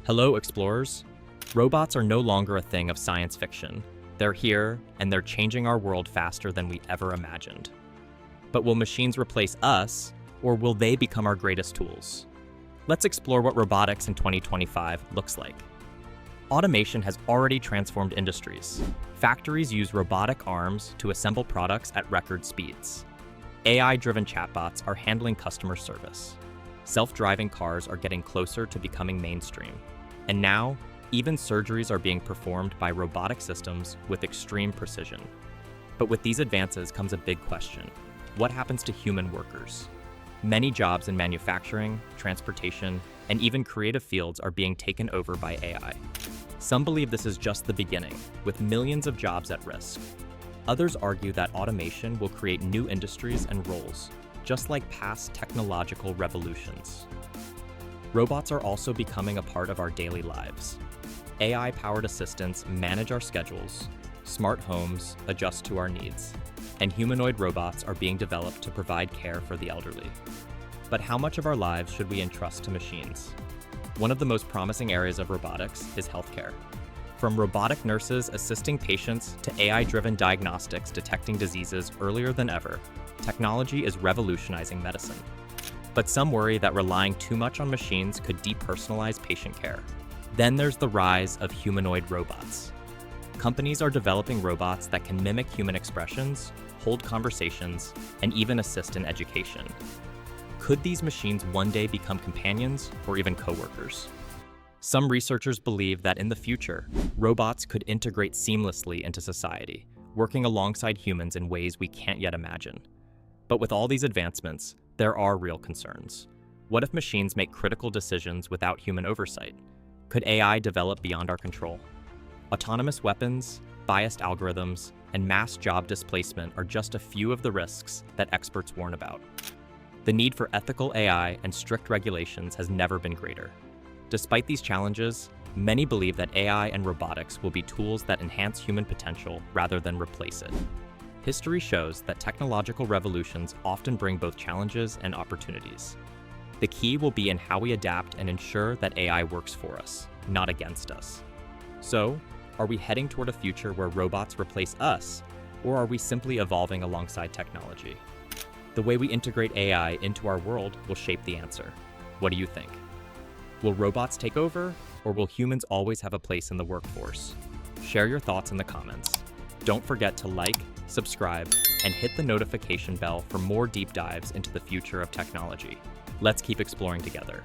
Hello, explorers. Robots are no longer a thing of science fiction. They're here, and they're changing our world faster than we ever imagined. But will machines replace us, or will they become our greatest tools? Let's explore what robotics in 2025 looks like. Automation has already transformed industries. Factories use robotic arms to assemble products at record speeds. AI-driven chatbots are handling customer service. Self-driving cars are getting closer to becoming mainstream. And now, even surgeries are being performed by robotic systems with extreme precision. But with these advances comes a big question. What happens to human workers? Many jobs in manufacturing, transportation, and even creative fields are being taken over by AI. Some believe this is just the beginning, with millions of jobs at risk. Others argue that automation will create new industries and roles, just like past technological revolutions. Robots are also becoming a part of our daily lives. AI-powered assistants manage our schedules, smart homes adjust to our needs, and humanoid robots are being developed to provide care for the elderly. But how much of our lives should we entrust to machines? One of the most promising areas of robotics is healthcare. From robotic nurses assisting patients to AI-driven diagnostics detecting diseases earlier than ever, technology is revolutionizing medicine. But some worry that relying too much on machines could depersonalize patient care. Then there's the rise of humanoid robots. Companies are developing robots that can mimic human expressions, hold conversations, and even assist in education. Could these machines one day become companions or even coworkers? Some researchers believe that in the future, robots could integrate seamlessly into society, working alongside humans in ways we can't yet imagine. But with all these advancements, there are real concerns. What if machines make critical decisions without human oversight? Could AI develop beyond our control? Autonomous weapons, biased algorithms, and mass job displacement are just a few of the risks that experts warn about. The need for ethical AI and strict regulations has never been greater. Despite these challenges, many believe that AI and robotics will be tools that enhance human potential rather than replace it. History shows that technological revolutions often bring both challenges and opportunities. The key will be in how we adapt and ensure that AI works for us, not against us. So, are we heading toward a future where robots replace us, or are we simply evolving alongside technology? The way we integrate AI into our world will shape the answer. What do you think? Will robots take over, or will humans always have a place in the workforce? Share your thoughts in the comments. Don't forget to like, subscribe, and hit the notification bell for more deep dives into the future of technology. Let's keep exploring together.